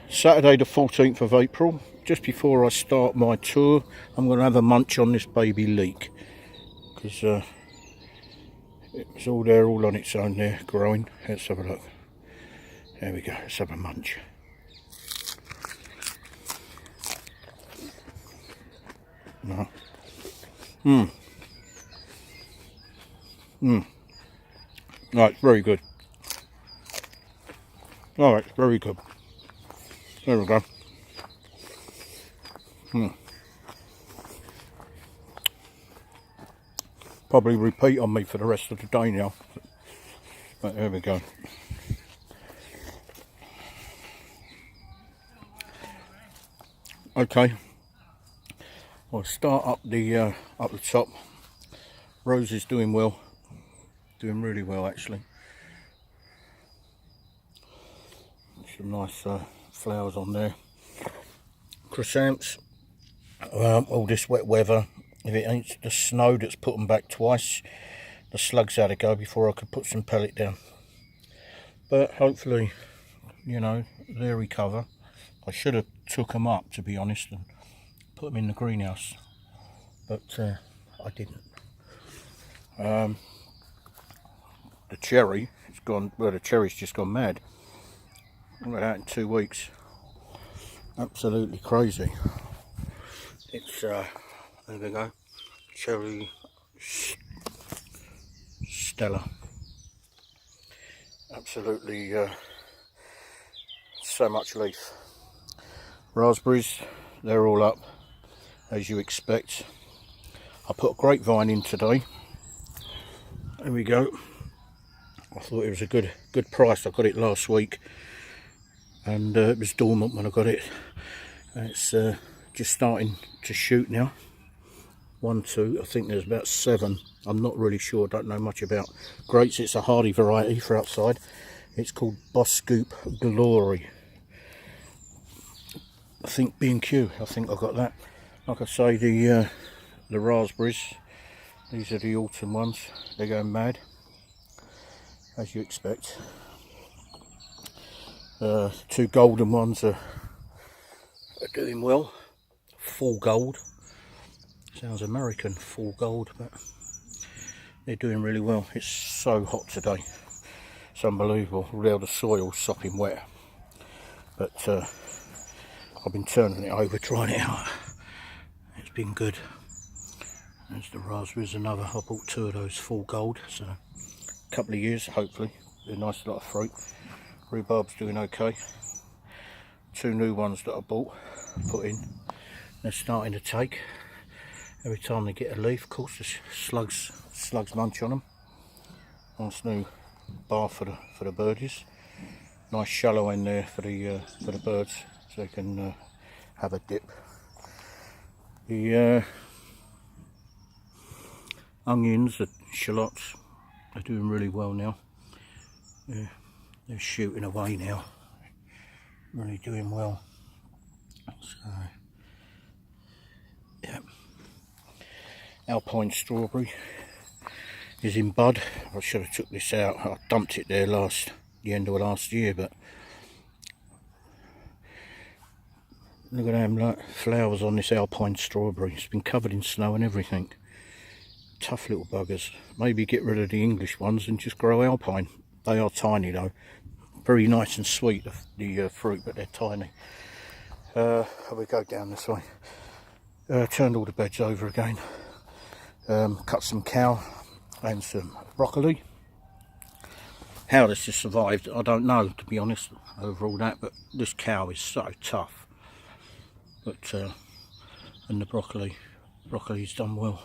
Saturday the 14th of April, just before I start my tour. I'm going to have a munch on this baby leek, because it's all there, all on its own there, growing. Let's have a look. There we go, let's have a munch. No. Right, very good. Alright, very good. There we go. Probably repeat on me for the rest of the day now. But there we go. Okay. I'll start up the top. Rose is doing well. Doing really well actually. Some nice flowers on there. Chrysanthemums, all this wet weather, if it ain't the snow that's put them back twice, the slugs had to go before I could put some pellet down. But hopefully, you know, they'll recover. I should have took them up, to be honest, and put them in the greenhouse, but I didn't. The cherry, it's gone, well, the cherry's just gone mad. I got out in 2 weeks. Absolutely crazy. It's there we go, cherry Stella. Absolutely so much leaf. Raspberries, they're all up as you expect. I put a Grape Vine in today. There we go. I thought it was a good price. I got it last week, and it was dormant when I got it. And it's just starting to shoot now. 1, 2, I think there's about 7. I'm not really sure, don't know much about grapes. It's a hardy variety for outside. It's called Bosscoop Glory. I think B&Q, I think I got that. Like I say, the raspberries, these are the autumn ones. They're going mad, as you expect. 2 golden ones are doing well. Full gold. Sounds American, full gold, but they're doing really well. It's so hot today. It's unbelievable. All the soil's sopping wet. But I've been turning it over, trying it out. It's been good. There's the raspberries, another. I bought 2 of those full gold, so a couple of years, hopefully. A nice lot of fruit. Rhubarb's doing okay. 2 new ones that I bought, put in. They're starting to take. Every time they get a leaf, of course, the slugs munch on them. Nice new bar for the birdies. Nice shallow in there for the birds, so they can have a dip. The onions, the shallots, are doing really well now. They're shooting away now. Really doing well. So, yeah. Alpine strawberry is in bud. I should have took this out. I dumped it there the end of last year, but look at them like flowers on this alpine strawberry. It's been covered in snow and everything. Tough little buggers. Maybe get rid of the English ones and just grow alpine. They are tiny though. Very nice and sweet, the fruit, but they're tiny. We go down this way. Turned all the beds over again. Cut some cow and some broccoli. How this has survived, I don't know, to be honest, over all that, but this cow is so tough. But and the broccoli's done well.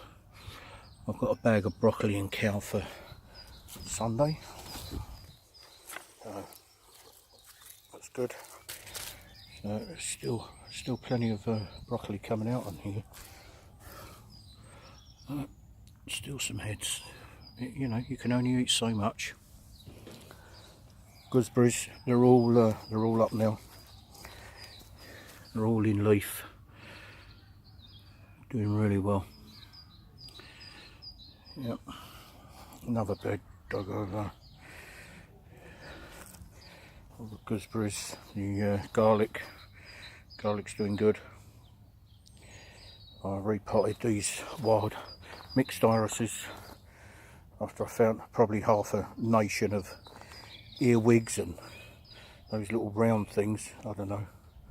I've got a bag of broccoli and cow for Sunday. That's good. There's still plenty of broccoli coming out on here. Still some heads. You know, you can only eat so much. Gooseberries, they're all up now. They're all in leaf. Doing really well. Yep. Another bed dug over. all the gooseberries, the garlic's doing good. I repotted these wild mixed irises after I found probably half a nation of earwigs and those little round things. I don't know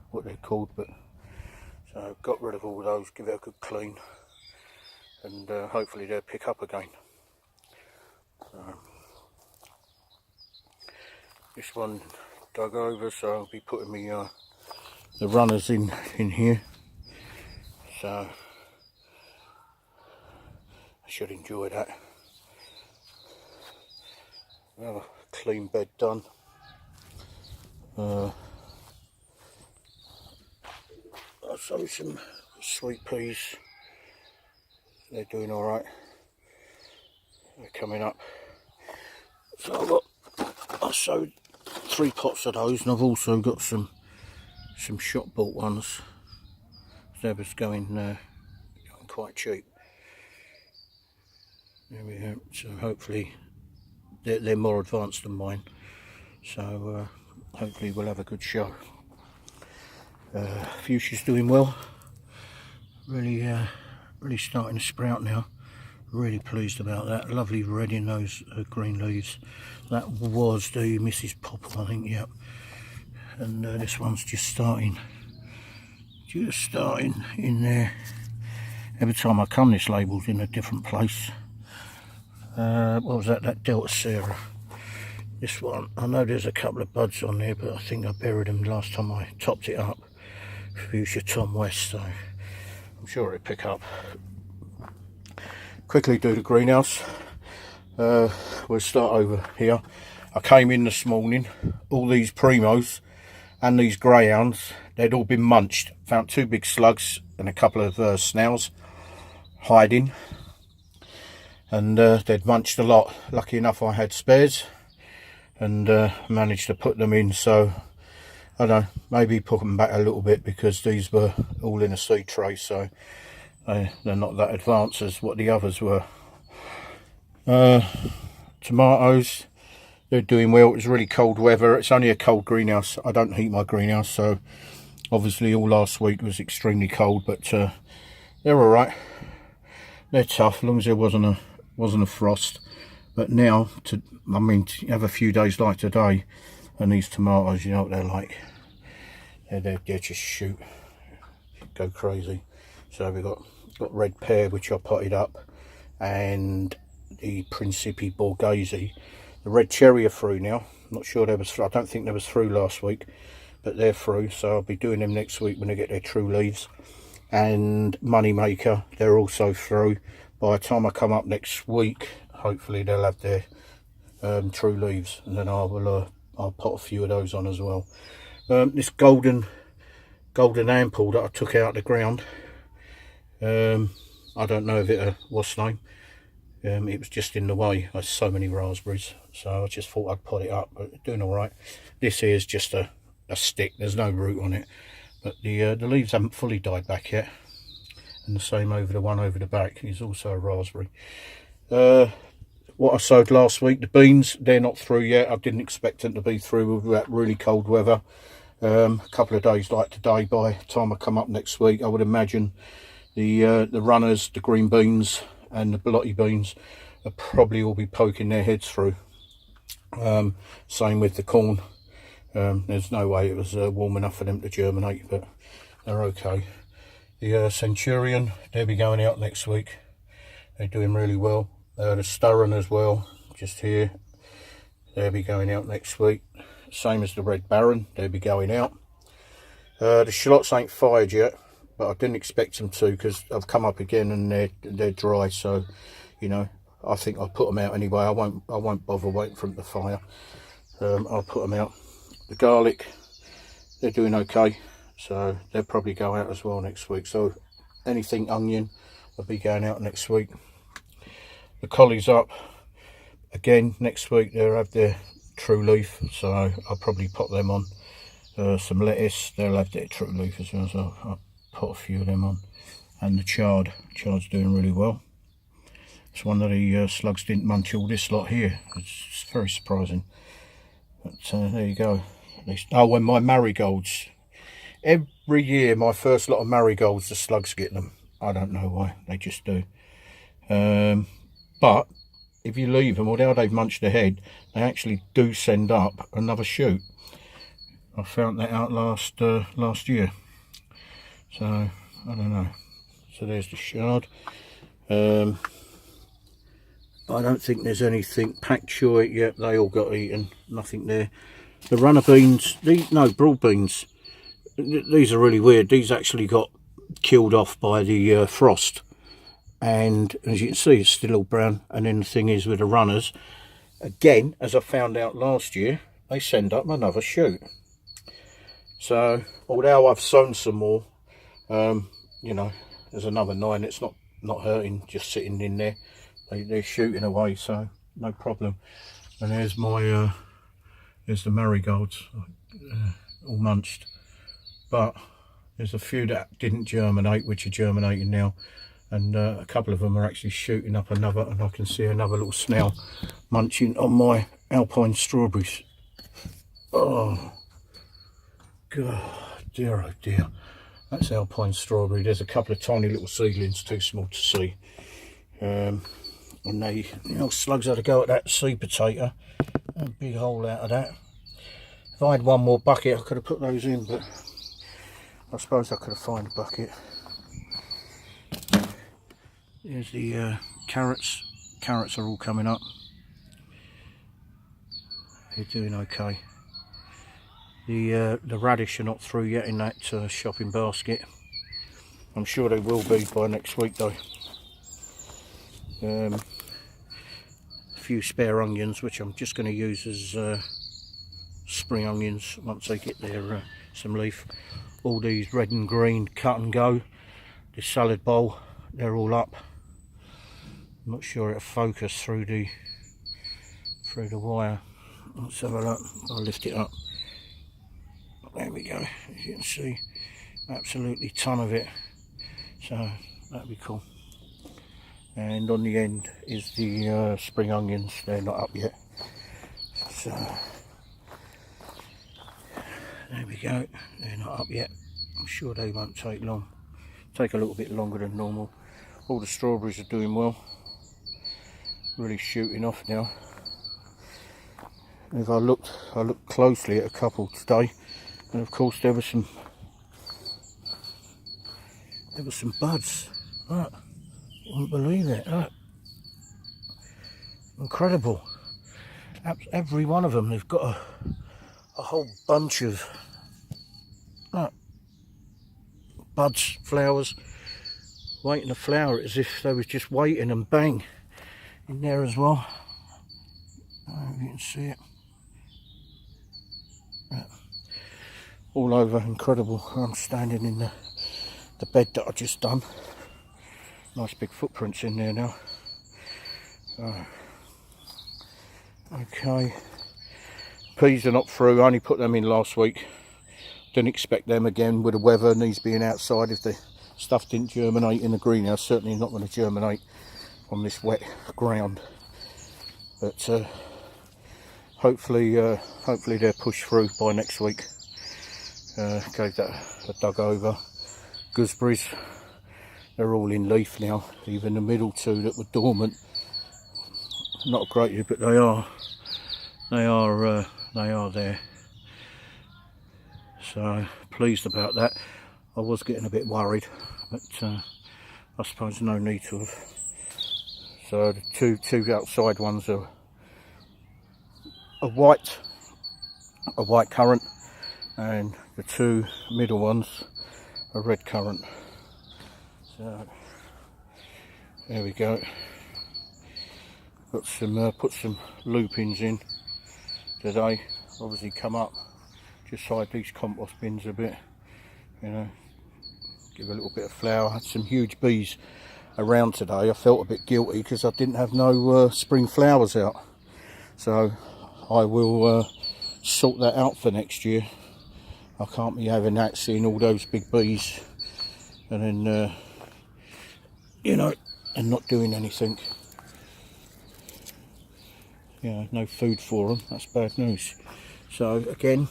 what they're called, but so got rid of all those, give it a good clean, and hopefully they'll pick up again. This one dug over, so I'll be putting me the runners in here, so I should enjoy that. Another clean bed done. I'll sow some sweet peas. They're doing all right. They're coming up. So I sowed 3 pots of those, and I've also got some shop bought ones. They was going quite cheap. There we go. So hopefully they're more advanced than mine. So hopefully we'll have a good show. Fuchsia's doing well. Really starting to sprout now. Really pleased about that. Lovely red in those green leaves. That was the Mrs. Popple, I think. Yep. And this one's just starting in there. Every time I come, this label's in a different place. What was that Delta Sarah. This one, I know there's a couple of buds on there, but I think I buried them last time I topped it up. Fuchsia Tom West, so I'm sure it'll pick up. Quickly do the greenhouse. We'll start over here. I came in this morning, all these primos and these greyhounds, they'd all been munched. Found 2 big slugs and a couple of snails hiding, and they'd munched a lot. Lucky enough I had spares and managed to put them in, so I don't know, maybe put them back a little bit because these were all in a seed tray, so they're not that advanced as what the others were. Tomatoes, they're doing well. It was really cold weather. It's only a cold greenhouse. I don't heat my greenhouse, so obviously all last week was extremely cold, but they're all right. They're tough as long as there wasn't a frost. But now, to have a few days like today, and these tomatoes, you know what they're like. They just shoot, go crazy. So we've got red pear, which I potted up, and the Principi Borghese. The red cherry are through now. I'm not sure I don't think they was through last week, but they're through, so I'll be doing them next week when they get their true leaves. And Moneymaker, they're also through. By the time I come up next week, hopefully they'll have their true leaves, and then I'll pot a few of those on as well. This golden ample that I took out of the ground, I don't know if it what's the name. It was just in the way. There's so many raspberries, so I just thought I'd pot it up, but doing all right. This here is just a stick. There's no root on it, but the leaves haven't fully died back yet. And the same over the one over the back is also a raspberry. What I sowed last week, the beans, they're not through yet. I didn't expect them to be through with that really cold weather. A couple of days like today, by the time I come up next week, I would imagine the runners, the green beans and the Lottie beans will probably all be poking their heads through. Same with the corn. There's no way it was warm enough for them to germinate, but they're okay. The Centurion, they'll be going out next week. They're doing really well. The Sturron as well, just here. They'll be going out next week. Same as the Red Baron, they'll be going out. The shallots ain't fired yet, but I didn't expect them to because I've come up again and they're dry. So, you know, I think I'll put them out anyway. I won't bother waiting for them to fire. I'll put them out. The garlic, they're doing okay, so they'll probably go out as well next week. So anything onion will be going out next week. The collies up again next week. They'll have their true leaf, so I'll probably pop them on. Some lettuce, they'll have their true leaf as well, so I'll put a few of them on. And the chard's doing really well. It's one of the slugs didn't munch all this lot here. It's very surprising. But there you go. Oh, when my marigolds. Every year, my first lot of marigolds, the slugs get them. I don't know why, they just do. But if you leave them, although they've munched their head, they actually do send up another shoot. I found that out last year. So, I don't know. So there's the shard. I don't think there's anything packed short yet. They all got eaten. Nothing there. The runner beans, broad beans. These are really weird. These actually got killed off by the frost. And as you can see, it's still all brown. And then the thing is with the runners, again, as I found out last year, they send up another shoot. So, although I've sown some more, you know, there's another 9. It's not hurting, just sitting in there. They're shooting away, so no problem. And there's my, there's the marigolds, all munched. But there's a few that didn't germinate, which are germinating now. And a couple of them are actually shooting up another, and I can see another little snail munching on my alpine strawberries. Oh, God, dear, oh dear. That's alpine strawberry. There's a couple of tiny little seedlings, too small to see. And they, you know, slugs had to go at that seed potato. A big hole out of that. If I had one more bucket, I could have put those in, but I suppose I could have found a bucket. Here's the carrots. Carrots are all coming up. They're doing okay. The radish are not through yet in that shopping basket. I'm sure they will be by next week though. A few spare onions, which I'm just going to use as spring onions once they get their some leaf. All these red and green cut and go. This salad bowl, they're all up. I'm not sure it'll focus through the wire. Let's have a look. I'll lift it up. There we go. As you can see, absolutely ton of it. So that'd be cool. And on the end is the spring onions. They're not up yet. So there we go. They're not up yet. I'm sure they won't take long. Take a little bit longer than normal. All the strawberries are doing well. Really shooting off now. If I looked closely at a couple today, and of course there were some buds. Look, you wouldn't believe it. Look. Incredible. Every one of them, they've got a whole bunch of buds, flowers, waiting to flower, as if they was just waiting, and bang, in there as well. You can see it. All over, incredible. I'm standing in the bed that I just done. Nice big footprints in there now. Okay. Peas are not through. I only put them in last week. Didn't expect them again with the weather and these being outside. If the stuff didn't germinate in the greenhouse, certainly not going to germinate on this wet ground. But hopefully they're pushed through by next week. Gave that a dug over. Gooseberries, they're all in leaf now. Even the middle 2 that were dormant, not great, but they are there. So pleased about that. I was getting a bit worried, but I suppose no need to have. So the two outside ones are a white currant, and the 2 middle ones are red currant. So there we go. Got some put some lupins in today. Obviously come up, just hide these compost bins a bit, you know, give a little bit of flour. Had some huge bees around today. I felt a bit guilty because I didn't have no spring flowers out, so I will sort that out for next year. I can't be having that, seeing all those big bees and then you know, and not doing anything. You know, no food for them. That's bad news. So again,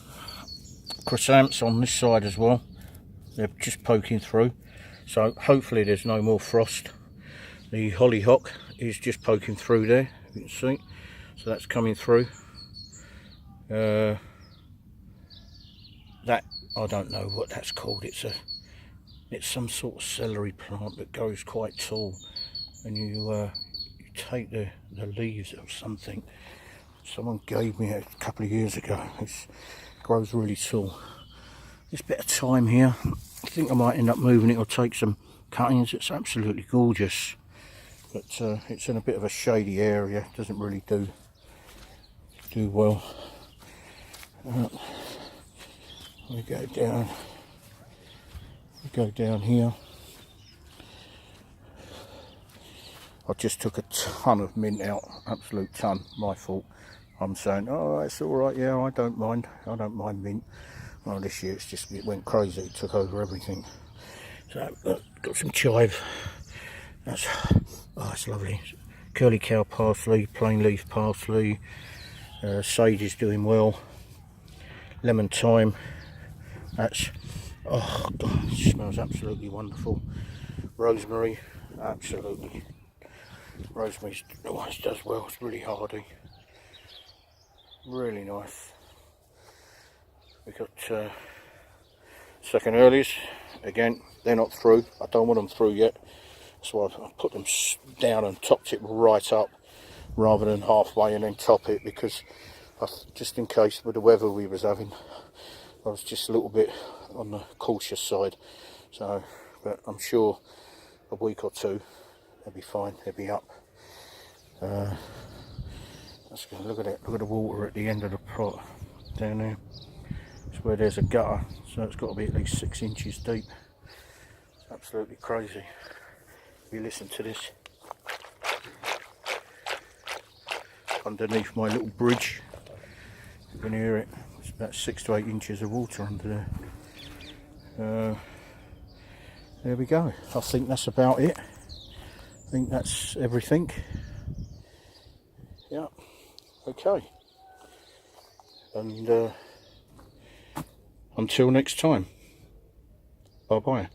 chrysanthemums on this side as well. They're just poking through, so hopefully there's no more frost. The hollyhock is just poking through there, you can see, so that's coming through. That, I don't know what that's called. It's some sort of celery plant that grows quite tall, and you take the leaves of something. Someone gave me it a couple of years ago. It grows really tall. This bit of thyme here, I think I might end up moving it or take some cuttings. It's absolutely gorgeous, but it's in a bit of a shady area. It doesn't really do well. We go down here. I just took a ton of mint out, absolute ton, my fault. I'm saying, oh, it's all right, yeah, I don't mind mint. Well, this year it went crazy, it took over everything. So, got some chive, that's lovely. Curly cow parsley, plain leaf parsley, sage is doing well, lemon thyme, that's, oh God, it smells absolutely wonderful. Rosemary, absolutely. Rosemary always does well, it's really hardy. Really nice. We got second earlies, again, they're not through. I don't want them through yet. That's why I've put them down and topped it right up rather than halfway and then top it, because just in case with the weather we was having, I was just a little bit on the cautious side. So, but I'm sure a week or two they'll be fine, they'll be up. Let's go, look at it, look at the water at the end of the pot down there. It's where there's a gutter, so it's got to be at least 6 inches deep. It's absolutely crazy. If you listen to this underneath my little bridge, you can hear it. It's about 6 to 8 inches of water under there. There we go. I think that's about it. I think that's everything. Yeah. Okay. And until next time. Bye bye.